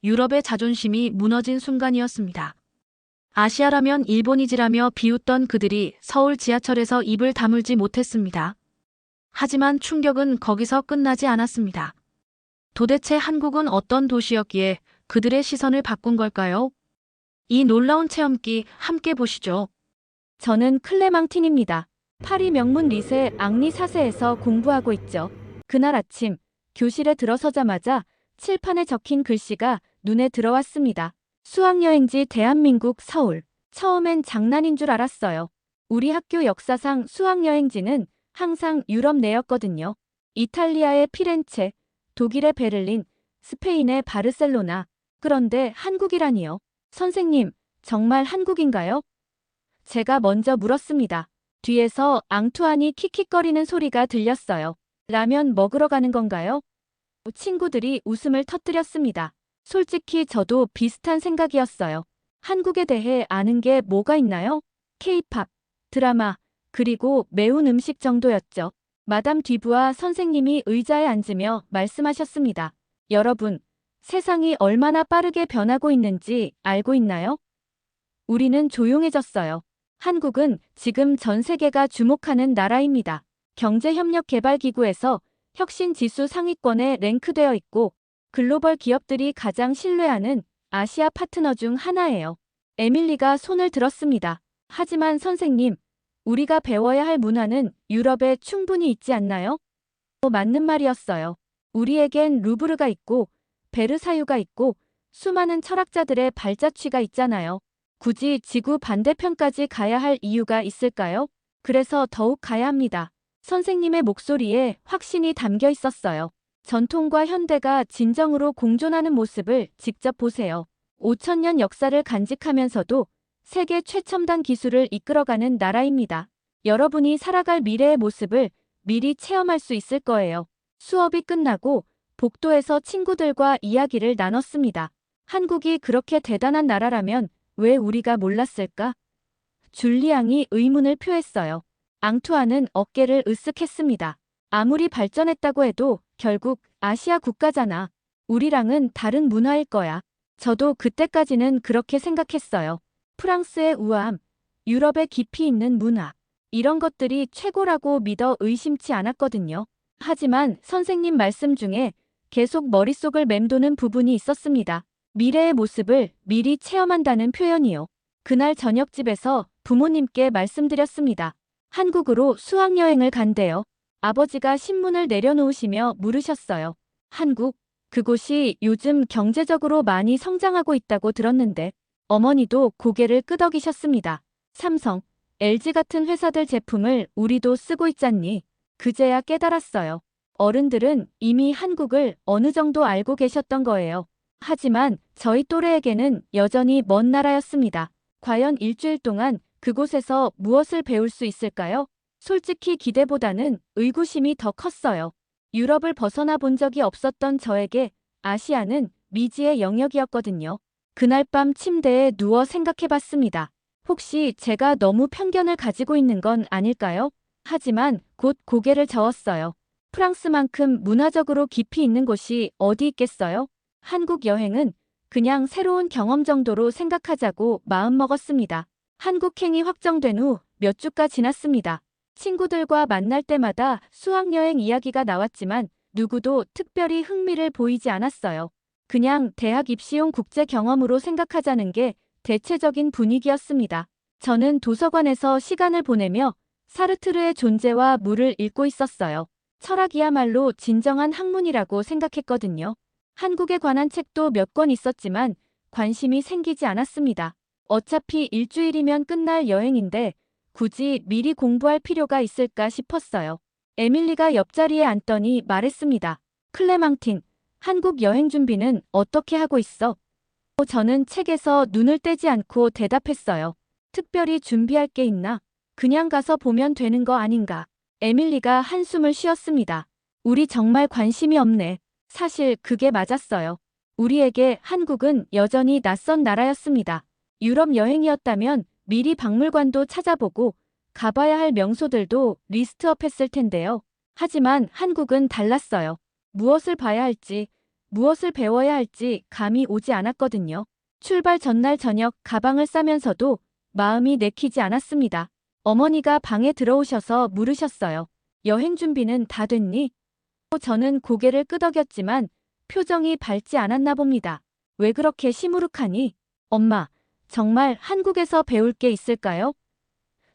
유럽의 자존심이 무너진 순간이었습니다. 아시아라면 일본이지라며 비웃던 그들이 서울 지하철에서 입을 다물지 못했습니다. 하지만 충격은 거기서 끝나지 않았습니다. 도대체 한국은 어떤 도시였기에 그들의 시선을 바꾼 걸까요? 이 놀라운 체험기 함께 보시죠. 저는 클레망틴입니다. 파리 명문 리세 앙리 사세에서 공부하고 있죠. 그날 아침 교실에 들어서자마자 칠판에 적힌 글씨가 눈에 들어왔습니다. 수학여행지 대한민국 서울. 처음엔 장난인 줄 알았어요. 우리 학교 역사상 수학여행지는 항상 유럽 내였거든요. 이탈리아의 피렌체, 독일의 베를린, 스페인의 바르셀로나. 그런데 한국이라니요. 선생님, 정말 한국인가요? 제가 먼저 물었습니다. 뒤에서 앙투안이 킥킥거리는 소리가 들렸어요. 라면 먹으러 가는 건가요? 친구들이 웃음을 터뜨렸습니다. 솔직히 저도 비슷한 생각이었어요. 한국에 대해 아는 게 뭐가 있나요? K-팝, 드라마, 그리고 매운 음식 정도였죠. 마담 듀부아 선생님이 의자에 앉으며 말씀하셨습니다. 여러분, 세상이 얼마나 빠르게 변하고 있는지 알고 있나요? 우리는 조용해졌어요. 한국은 지금 전 세계가 주목하는 나라입니다. 경제협력개발기구에서 혁신지수 상위권에 랭크되어 있고 글로벌 기업들이 가장 신뢰하는 아시아 파트너 중 하나예요. 에밀리가 손을 들었습니다. 하지만 선생님, 우리가 배워야 할 문화는 유럽에 충분히 있지 않나요? 맞는 말이었어요. 우리에겐 루브르가 있고 베르사유가 있고 수많은 철학자들의 발자취가 있잖아요. 굳이 지구 반대편까지 가야 할 이유가 있을까요? 그래서 더욱 가야 합니다. 선생님의 목소리에 확신이 담겨 있었어요. 전통과 현대가 진정으로 공존하는 모습을 직접 보세요. 5천년 역사를 간직하면서도 세계 최첨단 기술을 이끌어가는 나라입니다. 여러분이 살아갈 미래의 모습을 미리 체험할 수 있을 거예요. 수업이 끝나고 복도에서 친구들과 이야기를 나눴습니다. 한국이 그렇게 대단한 나라라면 왜 우리가 몰랐을까? 줄리앙이 의문을 표했어요. 앙투아는 어깨를 으쓱했습니다. 아무리 발전했다고 해도 결국 아시아 국가잖아. 우리랑은 다른 문화일 거야. 저도 그때까지는 그렇게 생각했어요. 프랑스의 우아함, 유럽의 깊이 있는 문화. 이런 것들이 최고라고 믿어 의심치 않았거든요. 하지만 선생님 말씀 중에 계속 머릿속을 맴도는 부분이 있었습니다. 미래의 모습을 미리 체험한다는 표현이요. 그날 저녁집에서 부모님께 말씀드렸습니다. 한국으로 수학여행을 간대요. 아버지가 신문을 내려놓으시며 물으셨어요. 한국, 그곳이 요즘 경제적으로 많이 성장하고 있다고 들었는데 어머니도 고개를 끄덕이셨습니다. 삼성, LG 같은 회사들 제품을 우리도 쓰고 있잖니. 그제야 깨달았어요. 어른들은 이미 한국을 어느 정도 알고 계셨던 거예요. 하지만 저희 또래에게는 여전히 먼 나라였습니다. 과연 일주일 동안 그곳에서 무엇을 배울 수 있을까요? 솔직히 기대보다는 의구심이 더 컸어요. 유럽을 벗어나 본 적이 없었던 저에게 아시아는 미지의 영역이었거든요. 그날 밤 침대에 누워 생각해봤습니다. 혹시 제가 너무 편견을 가지고 있는 건 아닐까요? 하지만 곧 고개를 저었어요. 프랑스만큼 문화적으로 깊이 있는 곳이 어디 있겠어요? 한국 여행은 그냥 새로운 경험 정도로 생각하자고 마음먹었습니다. 한국행이 확정된 후 몇 주가 지났습니다. 친구들과 만날 때마다 수학여행 이야기가 나왔지만 누구도 특별히 흥미를 보이지 않았어요. 그냥 대학 입시용 국제 경험으로 생각하자는 게 대체적인 분위기였습니다. 저는 도서관에서 시간을 보내며 사르트르의 존재와 물을 읽고 있었어요. 철학이야말로 진정한 학문이라고 생각했거든요. 한국에 관한 책도 몇 권 있었지만 관심이 생기지 않았습니다. 어차피 일주일이면 끝날 여행인데 굳이 미리 공부할 필요가 있을까 싶었어요. 에밀리가 옆자리에 앉더니 말했습니다. 클레망틴, 한국 여행 준비는 어떻게 하고 있어? 저는 책에서 눈을 떼지 않고 대답했어요. 특별히 준비할 게 있나? 그냥 가서 보면 되는 거 아닌가? 에밀리가 한숨을 쉬었습니다. 우리 정말 관심이 없네. 사실 그게 맞았어요. 우리에게 한국은 여전히 낯선 나라였습니다. 유럽 여행이었다면 미리 박물관도 찾아보고 가봐야 할 명소들도 리스트업했을 텐데요. 하지만 한국은 달랐어요. 무엇을 봐야 할지, 무엇을 배워야 할지 감이 오지 않았거든요. 출발 전날 저녁 가방을 싸면서도 마음이 내키지 않았습니다. 어머니가 방에 들어오셔서 물으셨어요. 여행 준비는 다 됐니? 저는 고개를 끄덕였지만 표정이 밝지 않았나 봅니다. 왜 그렇게 시무룩하니? 엄마, 정말 한국에서 배울 게 있을까요?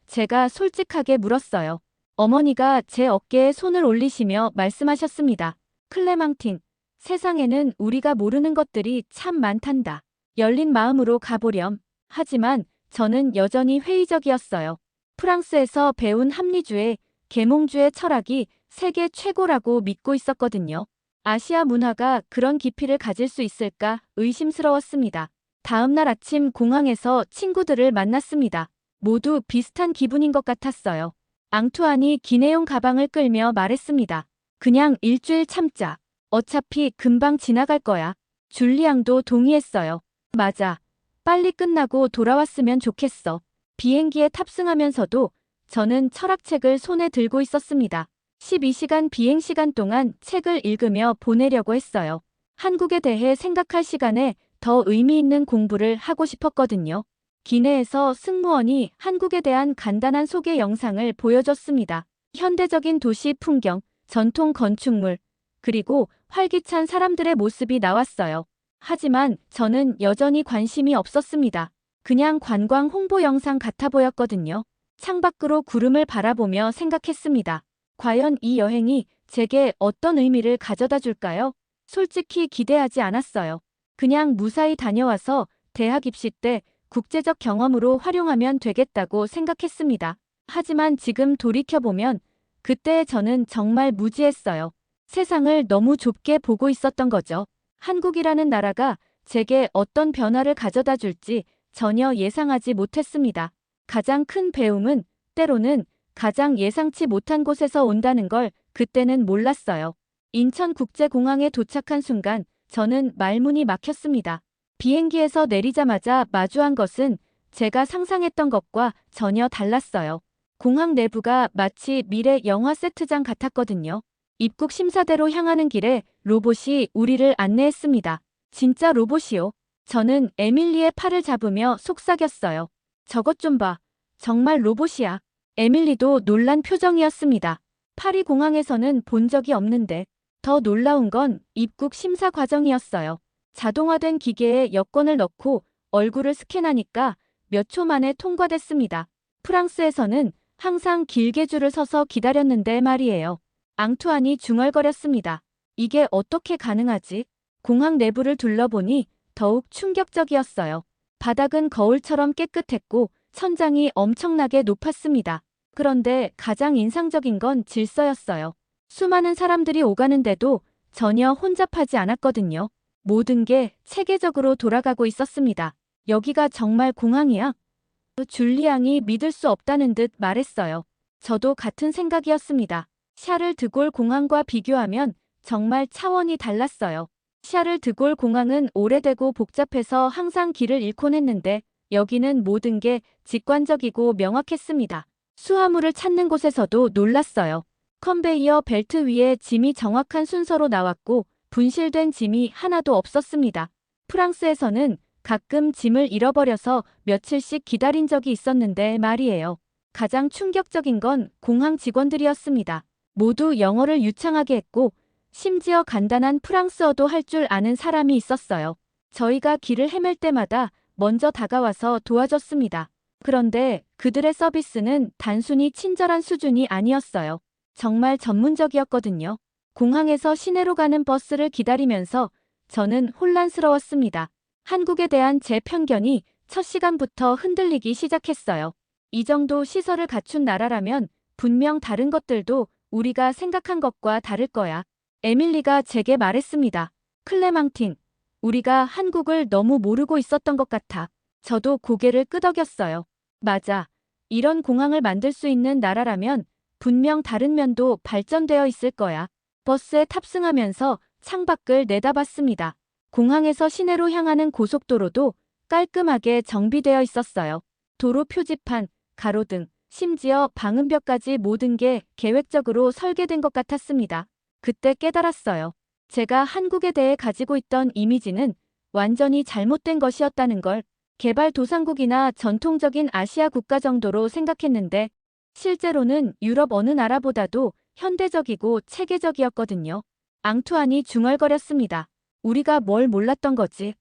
제가 솔직하게 물었어요. 어머니가 제 어깨에 손을 올리시며 말씀하셨습니다. 클레망틴, 세상에는 우리가 모르는 것들이 참 많단다. 열린 마음으로 가보렴. 하지만 저는 여전히 회의적이었어요. 프랑스에서 배운 합리주의, 계몽주의 철학이 세계 최고라고 믿고 있었거든요. 아시아 문화가 그런 깊이를 가질 수 있을까 의심스러웠습니다. 다음 날 아침 공항에서 친구들을 만났습니다. 모두 비슷한 기분인 것 같았어요. 앙투안이 기내용 가방을 끌며 말했습니다. 그냥 일주일 참자. 어차피 금방 지나갈 거야. 줄리앙도 동의했어요. 맞아. 빨리 끝나고 돌아왔으면 좋겠어. 비행기에 탑승하면서도 저는 철학책을 손에 들고 있었습니다. 12시간 비행 시간 동안 책을 읽으며 보내려고 했어요. 한국에 대해 생각할 시간에 더 의미 있는 공부를 하고 싶었거든요. 기내에서 승무원이 한국에 대한 간단한 소개 영상을 보여줬습니다. 현대적인 도시 풍경, 전통 건축물, 그리고 활기찬 사람들의 모습이 나왔어요. 하지만 저는 여전히 관심이 없었습니다. 그냥 관광 홍보 영상 같아 보였거든요. 창밖으로 구름을 바라보며 생각했습니다. 과연 이 여행이 제게 어떤 의미를 가져다 줄까요? 솔직히 기대하지 않았어요. 그냥 무사히 다녀와서 대학 입시 때 국제적 경험으로 활용하면 되겠다고 생각했습니다. 하지만 지금 돌이켜보면 그때의 저는 정말 무지했어요. 세상을 너무 좁게 보고 있었던 거죠. 한국이라는 나라가 제게 어떤 변화를 가져다 줄지 전혀 예상하지 못했습니다. 가장 큰 배움은 때로는 가장 예상치 못한 곳에서 온다는 걸 그때는 몰랐어요. 인천국제공항에 도착한 순간 저는 말문이 막혔습니다. 비행기에서 내리자마자 마주한 것은 제가 상상했던 것과 전혀 달랐어요. 공항 내부가 마치 미래 영화 세트장 같았거든요. 입국 심사대로 향하는 길에 로봇이 우리를 안내했습니다. 진짜 로봇이요. 저는 에밀리의 팔을 잡으며 속삭였어요. 저것 좀 봐. 정말 로봇이야. 에밀리도 놀란 표정이었습니다. 파리 공항에서는 본 적이 없는데 더 놀라운 건 입국 심사 과정이었어요. 자동화된 기계에 여권을 넣고 얼굴을 스캔하니까 몇 초 만에 통과됐습니다. 프랑스에서는 항상 길게 줄을 서서 기다렸는데 말이에요. 앙투안이 중얼거렸습니다. 이게 어떻게 가능하지? 공항 내부를 둘러보니 더욱 충격적이었어요. 바닥은 거울처럼 깨끗했고 천장이 엄청나게 높았습니다. 그런데 가장 인상적인 건 질서였어요. 수많은 사람들이 오가는데도 전혀 혼잡하지 않았거든요. 모든 게 체계적으로 돌아가고 있었습니다. 여기가 정말 공항이야? 줄리앙이 믿을 수 없다는 듯 말했어요. 저도 같은 생각이었습니다. 샤를 드골 공항과 비교하면 정말 차원이 달랐어요. 샤를 드골 공항은 오래되고 복잡해서 항상 길을 잃곤 했는데 여기는 모든 게 직관적이고 명확했습니다. 수화물을 찾는 곳에서도 놀랐어요. 컨베이어 벨트 위에 짐이 정확한 순서로 나왔고 분실된 짐이 하나도 없었습니다. 프랑스에서는 가끔 짐을 잃어버려서 며칠씩 기다린 적이 있었는데 말이에요. 가장 충격적인 건 공항 직원들이었습니다. 모두 영어를 유창하게 했고 심지어 간단한 프랑스어도 할 줄 아는 사람이 있었어요. 저희가 길을 헤맬 때마다 먼저 다가와서 도와줬습니다. 그런데 그들의 서비스는 단순히 친절한 수준이 아니었어요. 정말 전문적이었거든요. 공항에서 시내로 가는 버스를 기다리면서 저는 혼란스러웠습니다. 한국에 대한 제 편견이 첫 시간부터 흔들리기 시작했어요. 이 정도 시설을 갖춘 나라라면 분명 다른 것들도 우리가 생각한 것과 다를 거야. 에밀리가 제게 말했습니다. 클레망틴, 우리가 한국을 너무 모르고 있었던 것 같아. 저도 고개를 끄덕였어요. 맞아. 이런 공항을 만들 수 있는 나라라면 분명 다른 면도 발전되어 있을 거야. 버스에 탑승하면서 창밖을 내다봤습니다. 공항에서 시내로 향하는 고속도로도 깔끔하게 정비되어 있었어요. 도로 표지판, 가로등, 심지어 방음벽까지 모든 게 계획적으로 설계된 것 같았습니다. 그때 깨달았어요. 제가 한국에 대해 가지고 있던 이미지는 완전히 잘못된 것이었다는 걸 개발도상국이나 전통적인 아시아 국가 정도로 생각했는데 실제로는 유럽 어느 나라보다도 현대적이고 체계적이었거든요. 앙투안이 중얼거렸습니다. 우리가 뭘 몰랐던 거지?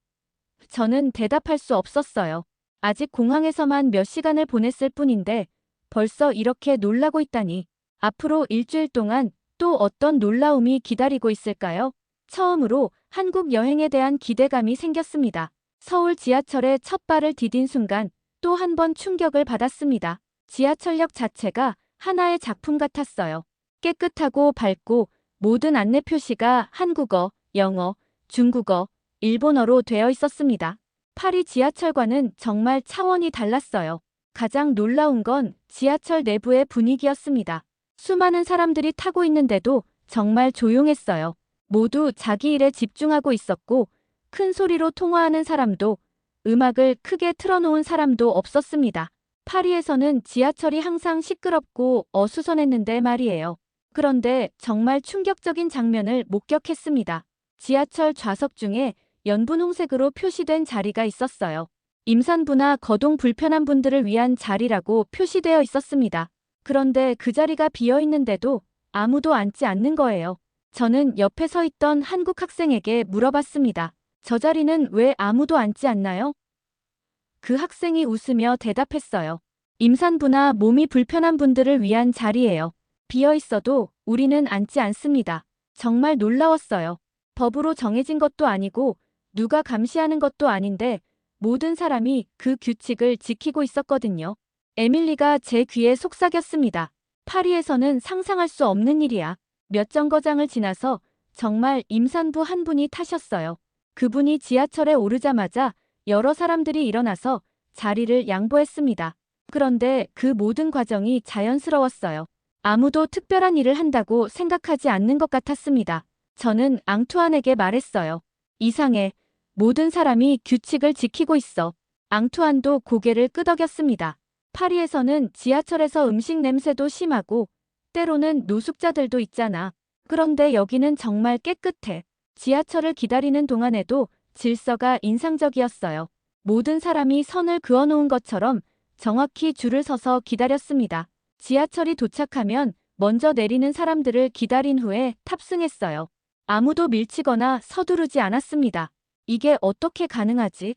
저는 대답할 수 없었어요. 아직 공항에서만 몇 시간을 보냈을 뿐인데 벌써 이렇게 놀라고 있다니. 앞으로 일주일 동안 또 어떤 놀라움이 기다리고 있을까요? 처음으로 한국 여행에 대한 기대감이 생겼습니다. 서울 지하철에 첫 발을 디딘 순간 또 한 번 충격을 받았습니다. 지하철역 자체가 하나의 작품 같았어요. 깨끗하고 밝고 모든 안내 표시가 한국어, 영어, 중국어, 일본어로 되어 있었습니다. 파리 지하철과는 정말 차원이 달랐어요. 가장 놀라운 건 지하철 내부의 분위기였습니다. 수많은 사람들이 타고 있는데도 정말 조용했어요. 모두 자기 일에 집중하고 있었고 큰 소리로 통화하는 사람도 음악을 크게 틀어놓은 사람도 없었습니다. 파리에서는 지하철이 항상 시끄럽고 어수선했는데 말이에요. 그런데 정말 충격적인 장면을 목격했습니다. 지하철 좌석 중에 연분홍색으로 표시된 자리가 있었어요. 임산부나 거동 불편한 분들을 위한 자리라고 표시되어 있었습니다. 그런데 그 자리가 비어 있는데도 아무도 앉지 않는 거예요. 저는 옆에 서 있던 한국 학생에게 물어봤습니다. 저 자리는 왜 아무도 앉지 않나요? 그 학생이 웃으며 대답했어요. 임산부나 몸이 불편한 분들을 위한 자리예요. 비어 있어도 우리는 앉지 않습니다. 정말 놀라웠어요. 법으로 정해진 것도 아니고 누가 감시하는 것도 아닌데 모든 사람이 그 규칙을 지키고 있었거든요. 에밀리가 제 귀에 속삭였습니다. 파리에서는 상상할 수 없는 일이야. 몇 정거장을 지나서 정말 임산부 한 분이 타셨어요. 그분이 지하철에 오르자마자 여러 사람들이 일어나서 자리를 양보했습니다. 그런데 그 모든 과정이 자연스러웠어요. 아무도 특별한 일을 한다고 생각하지 않는 것 같았습니다. 저는 앙투안에게 말했어요. 이상해. 모든 사람이 규칙을 지키고 있어. 앙투안도 고개를 끄덕였습니다. 파리에서는 지하철에서 음식 냄새도 심하고 때로는 노숙자들도 있잖아. 그런데 여기는 정말 깨끗해. 지하철을 기다리는 동안에도 질서가 인상적이었어요. 모든 사람이 선을 그어놓은 것처럼 정확히 줄을 서서 기다렸습니다. 지하철이 도착하면 먼저 내리는 사람들을 기다린 후에 탑승했어요. 아무도 밀치거나 서두르지 않았습니다. 이게 어떻게 가능하지?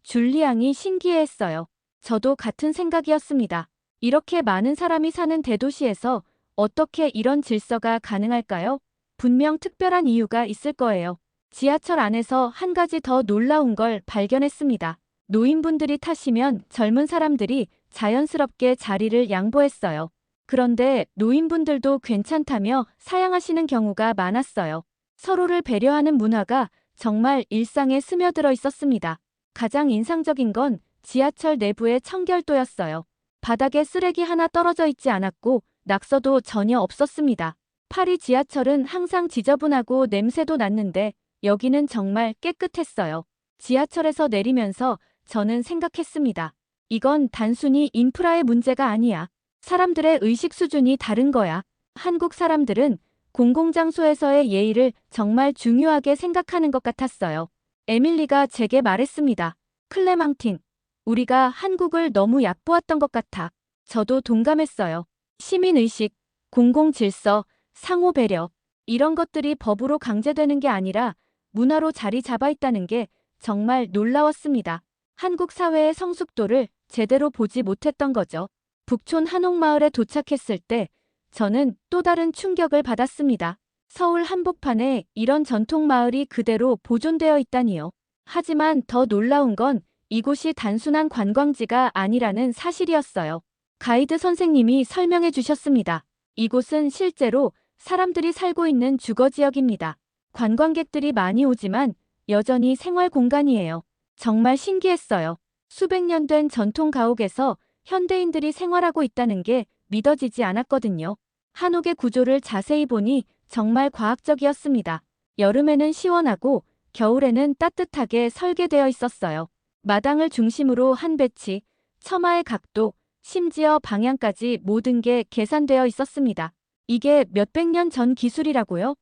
줄리앙이 신기해했어요. 저도 같은 생각이었습니다. 이렇게 많은 사람이 사는 대도시에서 어떻게 이런 질서가 가능할까요? 분명 특별한 이유가 있을 거예요. 지하철 안에서 한 가지 더 놀라운 걸 발견했습니다. 노인분들이 타시면 젊은 사람들이 자연스럽게 자리를 양보했어요. 그런데 노인분들도 괜찮다며 사양하시는 경우가 많았어요. 서로를 배려하는 문화가 정말 일상에 스며들어 있었습니다. 가장 인상적인 건 지하철 내부의 청결도였어요. 바닥에 쓰레기 하나 떨어져 있지 않았고 낙서도 전혀 없었습니다. 파리 지하철은 항상 지저분하고 냄새도 났는데 여기는 정말 깨끗했어요. 지하철에서 내리면서 저는 생각했습니다. 이건 단순히 인프라의 문제가 아니야. 사람들의 의식 수준이 다른 거야. 한국 사람들은 공공장소에서의 예의를 정말 중요하게 생각하는 것 같았어요. 에밀리가 제게 말했습니다. 클레망틴, 우리가 한국을 너무 얕보았던 것 같아. 저도 동감했어요. 시민의식, 공공질서, 상호배려, 이런 것들이 법으로 강제되는 게 아니라 문화로 자리 잡아 있다는 게 정말 놀라웠습니다. 한국 사회의 성숙도를 제대로 보지 못했던 거죠. 북촌 한옥마을에 도착했을 때 저는 또 다른 충격을 받았습니다. 서울 한복판에 이런 전통마을이 그대로 보존되어 있다니요. 하지만 더 놀라운 건 이곳이 단순한 관광지가 아니라는 사실이었어요. 가이드 선생님이 설명해 주셨습니다. 이곳은 실제로 사람들이 살고 있는 주거지역입니다. 관광객들이 많이 오지만 여전히 생활 공간이에요. 정말 신기했어요. 수백 년 된 전통 가옥에서 현대인들이 생활하고 있다는 게 믿어지지 않았거든요. 한옥의 구조를 자세히 보니 정말 과학적이었습니다. 여름에는 시원하고 겨울에는 따뜻하게 설계되어 있었어요. 마당을 중심으로 한 배치, 처마의 각도, 심지어 방향까지 모든 게 계산되어 있었습니다. 이게 몇백 년 전 기술이라고요?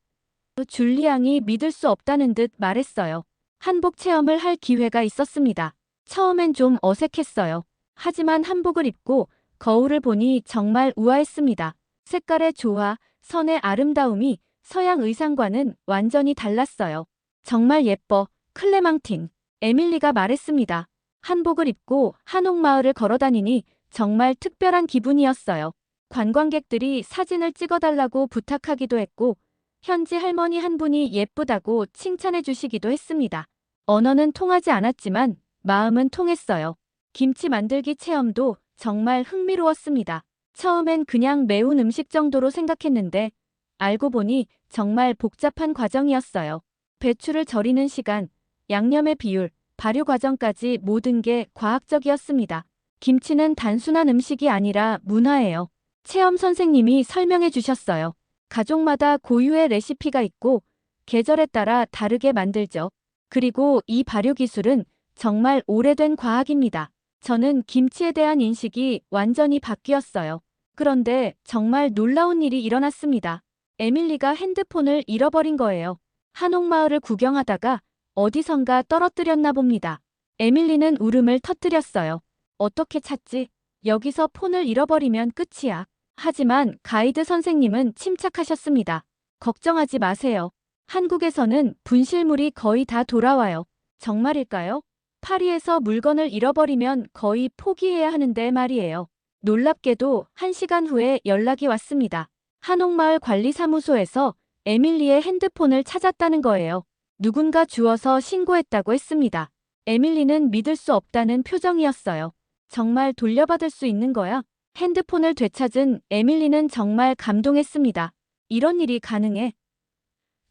줄리앙이 믿을 수 없다는 듯 말했어요. 한복 체험을 할 기회가 있었습니다. 처음엔 좀 어색했어요. 하지만 한복을 입고 거울을 보니 정말 우아했습니다. 색깔의 조화, 선의 아름다움이 서양 의상과는 완전히 달랐어요. 정말 예뻐, 클레망틴. 에밀리가 말했습니다. 한복을 입고 한옥마을을 걸어다니니 정말 특별한 기분이었어요. 관광객들이 사진을 찍어달라고 부탁하기도 했고, 현지 할머니 한 분이 예쁘다고 칭찬해 주시기도 했습니다. 언어는 통하지 않았지만 마음은 통했어요. 김치 만들기 체험도 정말 흥미로웠습니다. 처음엔 그냥 매운 음식 정도로 생각했는데 알고 보니 정말 복잡한 과정이었어요. 배추를 절이는 시간, 양념의 비율, 발효 과정까지 모든 게 과학적이었습니다. 김치는 단순한 음식이 아니라 문화예요. 체험 선생님이 설명해 주셨어요. 가족마다 고유의 레시피가 있고 계절에 따라 다르게 만들죠. 그리고 이 발효 기술은 정말 오래된 과학입니다. 저는 김치에 대한 인식이 완전히 바뀌었어요. 그런데 정말 놀라운 일이 일어났습니다. 에밀리가 핸드폰을 잃어버린 거예요. 한옥마을을 구경하다가 어디선가 떨어뜨렸나 봅니다. 에밀리는 울음을 터뜨렸어요. 어떻게 찾지? 여기서 폰을 잃어버리면 끝이야. 하지만 가이드 선생님은 침착하셨습니다. 걱정하지 마세요. 한국에서는 분실물이 거의 다 돌아와요. 정말일까요? 파리에서 물건을 잃어버리면 거의 포기해야 하는데 말이에요. 놀랍게도 1시간 후에 연락이 왔습니다. 한옥마을 관리사무소에서 에밀리의 핸드폰을 찾았다는 거예요. 누군가 주워서 신고했다고 했습니다. 에밀리는 믿을 수 없다는 표정이었어요. 정말 돌려받을 수 있는 거야? 핸드폰을 되찾은 에밀리는 정말 감동했습니다. 이런 일이 가능해?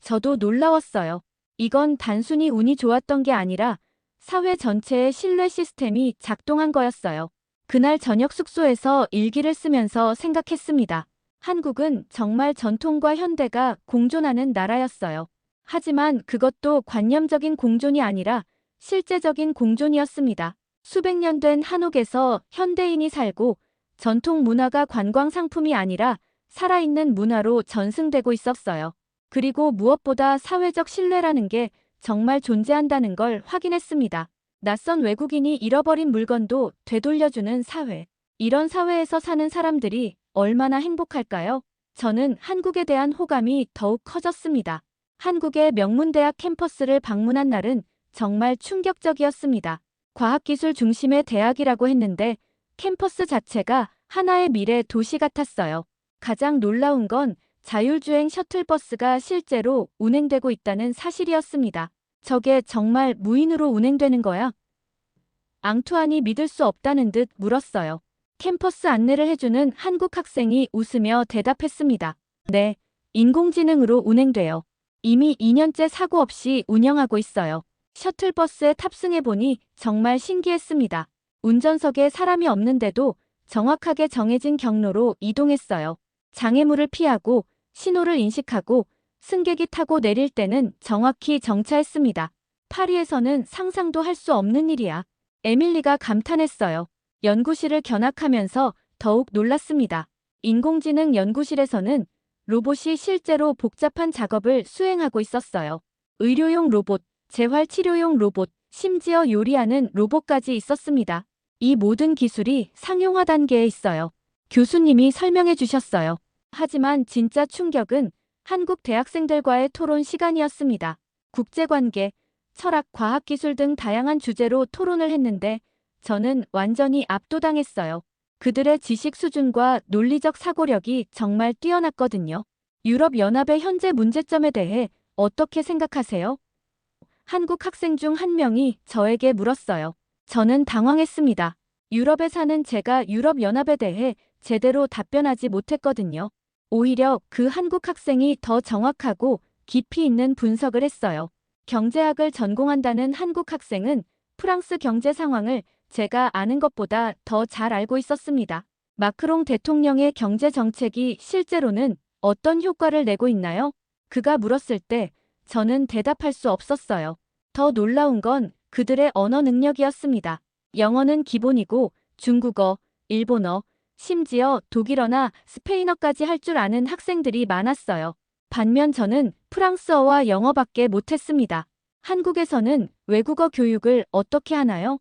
저도 놀라웠어요. 이건 단순히 운이 좋았던 게 아니라 사회 전체의 신뢰 시스템이 작동한 거였어요. 그날 저녁 숙소에서 일기를 쓰면서 생각했습니다. 한국은 정말 전통과 현대가 공존하는 나라였어요. 하지만 그것도 관념적인 공존이 아니라 실제적인 공존이었습니다. 수백 년 된 한옥에서 현대인이 살고 전통 문화가 관광 상품이 아니라 살아있는 문화로 전승되고 있었어요. 그리고 무엇보다 사회적 신뢰라는 게 정말 존재한다는 걸 확인했습니다. 낯선 외국인이 잃어버린 물건도 되돌려주는 사회. 이런 사회에서 사는 사람들이 얼마나 행복할까요? 저는 한국에 대한 호감이 더욱 커졌습니다. 한국의 명문대학 캠퍼스를 방문한 날은 정말 충격적이었습니다. 과학기술 중심의 대학이라고 했는데 캠퍼스 자체가 하나의 미래 도시 같았어요. 가장 놀라운 건 자율주행 셔틀버스가 실제로 운행되고 있다는 사실이었습니다. 저게 정말 무인으로 운행되는 거야? 앙투안이 믿을 수 없다는 듯 물었어요. 캠퍼스 안내를 해주는 한국 학생이 웃으며 대답했습니다. 네, 인공지능으로 운행돼요. 이미 2년째 사고 없이 운영하고 있어요. 셔틀버스에 탑승해보니 정말 신기했습니다. 운전석에 사람이 없는데도 정확하게 정해진 경로로 이동했어요. 장애물을 피하고 신호를 인식하고 승객이 타고 내릴 때는 정확히 정차했습니다. 파리에서는 상상도 할 수 없는 일이야. 에밀리가 감탄했어요. 연구실을 견학하면서 더욱 놀랐습니다. 인공지능 연구실에서는 로봇이 실제로 복잡한 작업을 수행하고 있었어요. 의료용 로봇, 재활치료용 로봇, 심지어 요리하는 로봇까지 있었습니다. 이 모든 기술이 상용화 단계에 있어요. 교수님이 설명해 주셨어요. 하지만 진짜 충격은 한국 대학생들과의 토론 시간이었습니다. 국제관계, 철학, 과학기술 등 다양한 주제로 토론을 했는데 저는 완전히 압도당했어요. 그들의 지식 수준과 논리적 사고력이 정말 뛰어났거든요. 유럽연합의 현재 문제점에 대해 어떻게 생각하세요? 한국 학생 중 한 명이 저에게 물었어요. 저는 당황했습니다. 유럽에 사는 제가 유럽연합에 대해 제대로 답변하지 못했거든요. 오히려 그 한국 학생이 더 정확하고 깊이 있는 분석을 했어요. 경제학을 전공한다는 한국 학생은 프랑스 경제 상황을 제가 아는 것보다 더 잘 알고 있었습니다. 마크롱 대통령의 경제 정책이 실제로는 어떤 효과를 내고 있나요? 그가 물었을 때 저는 대답할 수 없었어요. 더 놀라운 건 그들의 언어 능력이었습니다. 영어는 기본이고 중국어, 일본어, 심지어 독일어나 스페인어까지 할 줄 아는 학생들이 많았어요. 반면 저는 프랑스어와 영어밖에 못했습니다. 한국에서는 외국어 교육을 어떻게 하나요?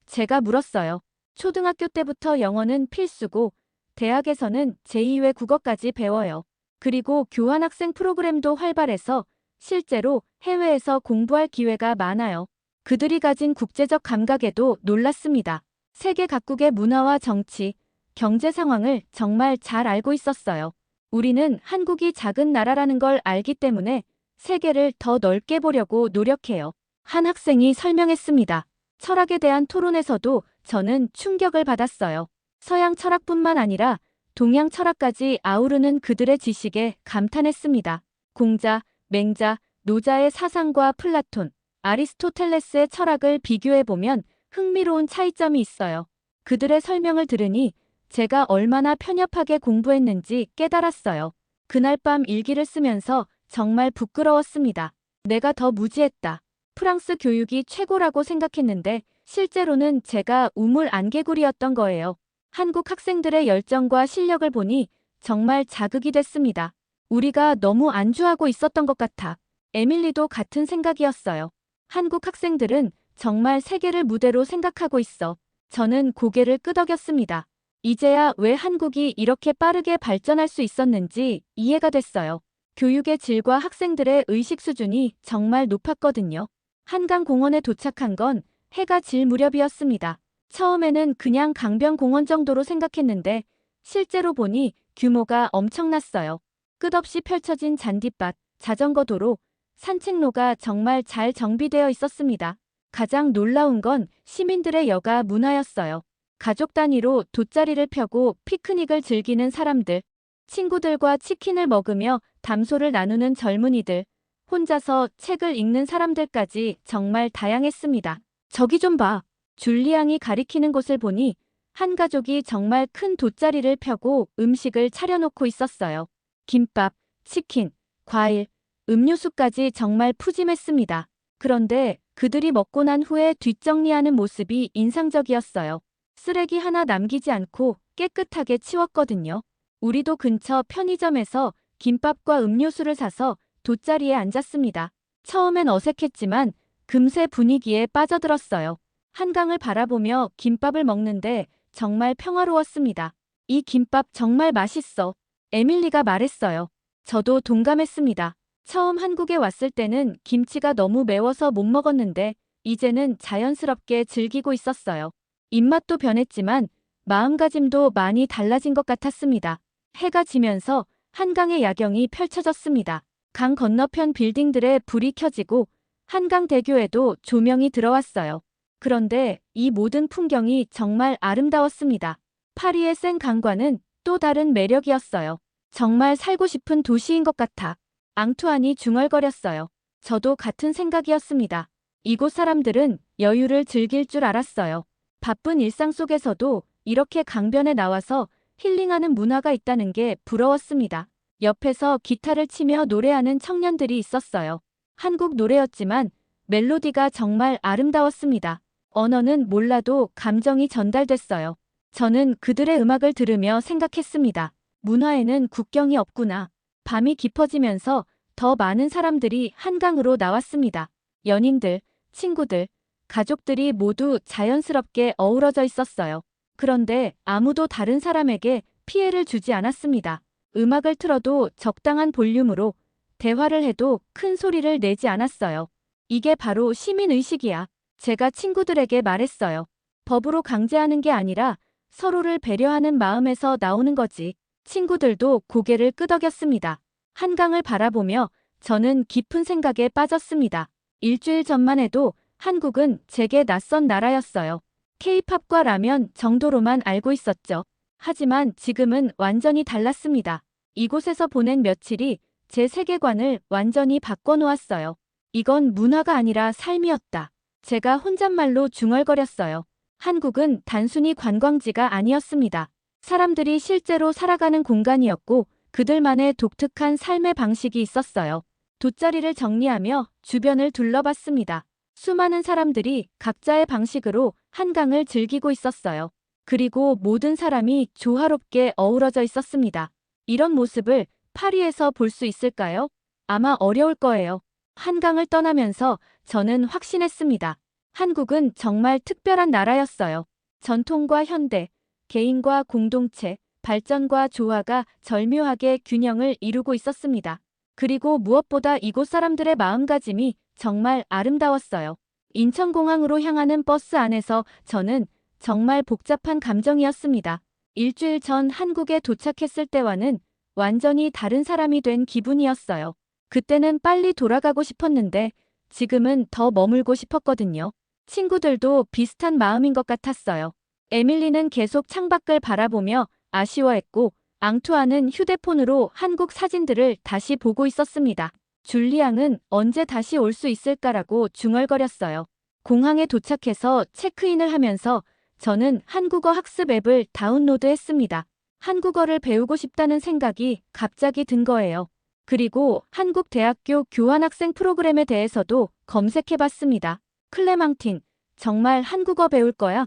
제가 물었어요. 초등학교 때부터 영어는 필수고 대학에서는 제2외 국어까지 배워요. 그리고 교환학생 프로그램도 활발해서 실제로 해외에서 공부할 기회가 많아요. 그들이 가진 국제적 감각에도 놀랐습니다. 세계 각국의 문화와 정치, 경제 상황을 정말 잘 알고 있었어요. 우리는 한국이 작은 나라라는 걸 알기 때문에 세계를 더 넓게 보려고 노력해요. 한 학생이 설명했습니다. 철학에 대한 토론에서도 저는 충격을 받았어요. 서양 철학뿐만 아니라 동양 철학까지 아우르는 그들의 지식에 감탄했습니다. 공자, 맹자, 노자의 사상과 플라톤, 아리스토텔레스의 철학을 비교해보면 흥미로운 차이점이 있어요. 그들의 설명을 들으니 제가 얼마나 편협하게 공부했는지 깨달았어요. 그날 밤 일기를 쓰면서 정말 부끄러웠습니다. 내가 더 무지했다. 프랑스 교육이 최고라고 생각했는데 실제로는 제가 우물 안개구리였던 거예요. 한국 학생들의 열정과 실력을 보니 정말 자극이 됐습니다. 우리가 너무 안주하고 있었던 것 같아. 에밀리도 같은 생각이었어요. 한국 학생들은 정말 세계를 무대로 생각하고 있어. 저는 고개를 끄덕였습니다. 이제야 왜 한국이 이렇게 빠르게 발전할 수 있었는지 이해가 됐어요. 교육의 질과 학생들의 의식 수준이 정말 높았거든요. 한강공원에 도착한 건 해가 질 무렵이었습니다. 처음에는 그냥 강변공원 정도로 생각했는데 실제로 보니 규모가 엄청났어요. 끝없이 펼쳐진 잔디밭, 자전거 도로, 산책로가 정말 잘 정비되어 있었습니다. 가장 놀라운 건 시민들의 여가 문화였어요. 가족 단위로 돗자리를 펴고 피크닉을 즐기는 사람들, 친구들과 치킨을 먹으며 담소를 나누는 젊은이들, 혼자서 책을 읽는 사람들까지 정말 다양했습니다. 저기 좀 봐. 줄리앙이 가리키는 곳을 보니 한 가족이 정말 큰 돗자리를 펴고 음식을 차려놓고 있었어요. 김밥, 치킨, 과일, 음료수까지 정말 푸짐했습니다. 그런데 그들이 먹고 난 후에 뒷정리하는 모습이 인상적이었어요. 쓰레기 하나 남기지 않고 깨끗하게 치웠거든요. 우리도 근처 편의점에서 김밥과 음료수를 사서 돗자리에 앉았습니다. 처음엔 어색했지만 금세 분위기에 빠져들었어요. 한강을 바라보며 김밥을 먹는데 정말 평화로웠습니다. 이 김밥 정말 맛있어. 에밀리가 말했어요. 저도 동감했습니다. 처음 한국에 왔을 때는 김치가 너무 매워서 못 먹었는데 이제는 자연스럽게 즐기고 있었어요. 입맛도 변했지만 마음가짐도 많이 달라진 것 같았습니다. 해가 지면서 한강의 야경이 펼쳐졌습니다. 강 건너편 빌딩들의 불이 켜지고 한강대교에도 조명이 들어왔어요. 그런데 이 모든 풍경이 정말 아름다웠습니다. 파리의 생강과는 또 다른 매력이었어요. 정말 살고 싶은 도시인 것 같아. 앙투안이 중얼거렸어요. 저도 같은 생각이었습니다. 이곳 사람들은 여유를 즐길 줄 알았어요. 바쁜 일상 속에서도 이렇게 강변에 나와서 힐링하는 문화가 있다는 게 부러웠습니다. 옆에서 기타를 치며 노래하는 청년들이 있었어요. 한국 노래였지만 멜로디가 정말 아름다웠습니다. 언어는 몰라도 감정이 전달됐어요. 저는 그들의 음악을 들으며 생각했습니다. 문화에는 국경이 없구나. 밤이 깊어지면서 더 많은 사람들이 한강으로 나왔습니다. 연인들, 친구들, 가족들이 모두 자연스럽게 어우러져 있었어요. 그런데 아무도 다른 사람에게 피해를 주지 않았습니다. 음악을 틀어도 적당한 볼륨으로, 대화를 해도 큰 소리를 내지 않았어요. 이게 바로 시민의식이야. 제가 친구들에게 말했어요. 법으로 강제하는 게 아니라 서로를 배려하는 마음에서 나오는 거지. 친구들도 고개를 끄덕였습니다. 한강을 바라보며 저는 깊은 생각에 빠졌습니다. 일주일 전만 해도 한국은 제게 낯선 나라였어요. K-팝과 라면 정도로만 알고 있었죠. 하지만 지금은 완전히 달랐습니다. 이곳에서 보낸 며칠이 제 세계관을 완전히 바꿔놓았어요. 이건 문화가 아니라 삶이었다. 제가 혼잣말로 중얼거렸어요. 한국은 단순히 관광지가 아니었습니다. 사람들이 실제로 살아가는 공간이었고 그들만의 독특한 삶의 방식이 있었어요. 돗자리를 정리하며 주변을 둘러봤습니다. 수많은 사람들이 각자의 방식으로 한강을 즐기고 있었어요. 그리고 모든 사람이 조화롭게 어우러져 있었습니다. 이런 모습을 파리에서 볼 수 있을까요? 아마 어려울 거예요. 한강을 떠나면서 저는 확신했습니다. 한국은 정말 특별한 나라였어요. 전통과 현대, 개인과 공동체, 발전과 조화가 절묘하게 균형을 이루고 있었습니다. 그리고 무엇보다 이곳 사람들의 마음가짐이 정말 아름다웠어요. 인천공항으로 향하는 버스 안에서 저는 정말 복잡한 감정이었습니다. 일주일 전 한국에 도착했을 때와는 완전히 다른 사람이 된 기분이었어요. 그때는 빨리 돌아가고 싶었는데 지금은 더 머물고 싶었거든요. 친구들도 비슷한 마음인 것 같았어요. 에밀리는 계속 창밖을 바라보며 아쉬워했고 앙투아는 휴대폰으로 한국 사진들을 다시 보고 있었습니다. 줄리앙은 언제 다시 올 수 있을까라고 중얼거렸어요. 공항에 도착해서 체크인을 하면서 저는 한국어 학습 앱을 다운로드했습니다. 한국어를 배우고 싶다는 생각이 갑자기 든 거예요. 그리고 한국대학교 교환학생 프로그램에 대해서도 검색해봤습니다. 클레망틴, 정말 한국어 배울 거야?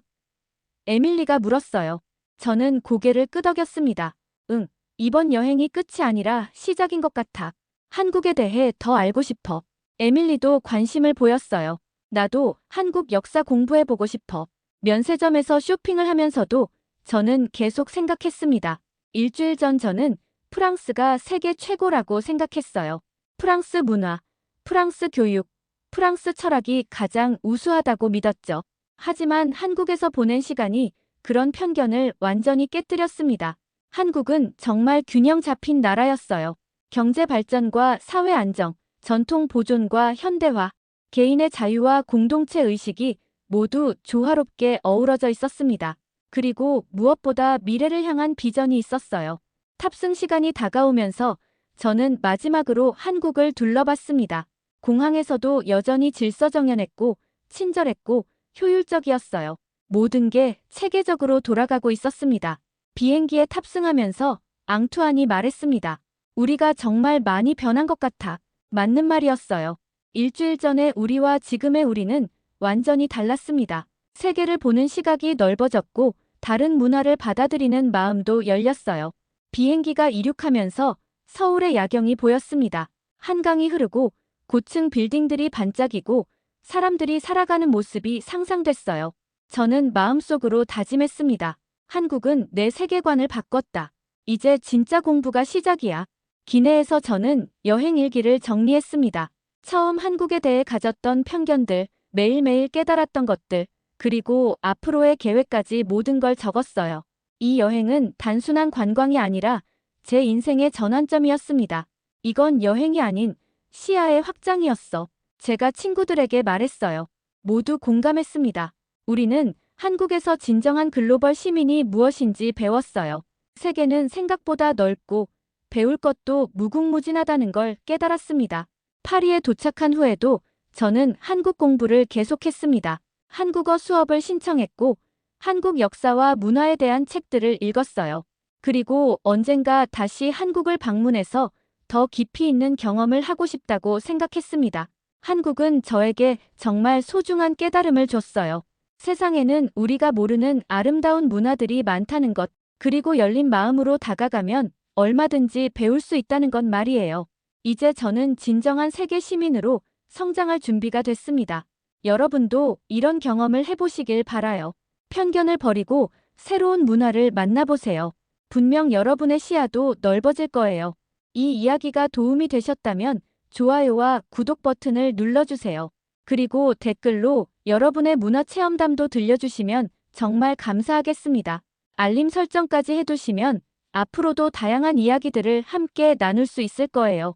에밀리가 물었어요. 저는 고개를 끄덕였습니다. 응, 이번 여행이 끝이 아니라 시작인 것 같아. 한국에 대해 더 알고 싶어. 에밀리도 관심을 보였어요. 나도 한국 역사 공부해보고 싶어. 면세점에서 쇼핑을 하면서도 저는 계속 생각했습니다. 일주일 전 저는 프랑스가 세계 최고라고 생각했어요. 프랑스 문화, 프랑스 교육, 프랑스 철학이 가장 우수하다고 믿었죠. 하지만 한국에서 보낸 시간이 그런 편견을 완전히 깨뜨렸습니다. 한국은 정말 균형 잡힌 나라였어요. 경제 발전과 사회 안정, 전통 보존과 현대화, 개인의 자유와 공동체 의식이 모두 조화롭게 어우러져 있었습니다. 그리고 무엇보다 미래를 향한 비전이 있었어요. 탑승 시간이 다가오면서 저는 마지막으로 한국을 둘러봤습니다. 공항에서도 여전히 질서정연했고 친절했고 효율적이었어요. 모든 게 체계적으로 돌아가고 있었습니다. 비행기에 탑승하면서 앙투안이 말했습니다. 우리가 정말 많이 변한 것 같아. 맞는 말이었어요. 일주일 전의 우리와 지금의 우리는 완전히 달랐습니다. 세계를 보는 시각이 넓어졌고 다른 문화를 받아들이는 마음도 열렸어요. 비행기가 이륙하면서 서울의 야경이 보였습니다. 한강이 흐르고 고층 빌딩들이 반짝이고 사람들이 살아가는 모습이 상상됐어요. 저는 마음속으로 다짐했습니다. 한국은 내 세계관을 바꿨다. 이제 진짜 공부가 시작이야. 기내에서 저는 여행 일기를 정리했습니다. 처음 한국에 대해 가졌던 편견들, 매일매일 깨달았던 것들, 그리고 앞으로의 계획까지 모든 걸 적었어요. 이 여행은 단순한 관광이 아니라 제 인생의 전환점이었습니다. 이건 여행이 아닌 시야의 확장이었어. 제가 친구들에게 말했어요. 모두 공감했습니다. 우리는 한국에서 진정한 글로벌 시민이 무엇인지 배웠어요. 세계는 생각보다 넓고 배울 것도 무궁무진하다는 걸 깨달았습니다. 파리에 도착한 후에도 저는 한국 공부를 계속했습니다. 한국어 수업을 신청했고 한국 역사와 문화에 대한 책들을 읽었어요. 그리고 언젠가 다시 한국을 방문해서 더 깊이 있는 경험을 하고 싶다고 생각했습니다. 한국은 저에게 정말 소중한 깨달음을 줬어요. 세상에는 우리가 모르는 아름다운 문화들이 많다는 것, 그리고 열린 마음으로 다가가면 얼마든지 배울 수 있다는 것 말이에요. 이제 저는 진정한 세계 시민으로 성장할 준비가 됐습니다. 여러분도 이런 경험을 해보시길 바라요. 편견을 버리고 새로운 문화를 만나보세요. 분명 여러분의 시야도 넓어질 거예요. 이 이야기가 도움이 되셨다면 좋아요와 구독 버튼을 눌러주세요. 그리고 댓글로 여러분의 문화 체험담도 들려주시면 정말 감사하겠습니다. 알림 설정까지 해두시면 앞으로도 다양한 이야기들을 함께 나눌 수 있을 거예요.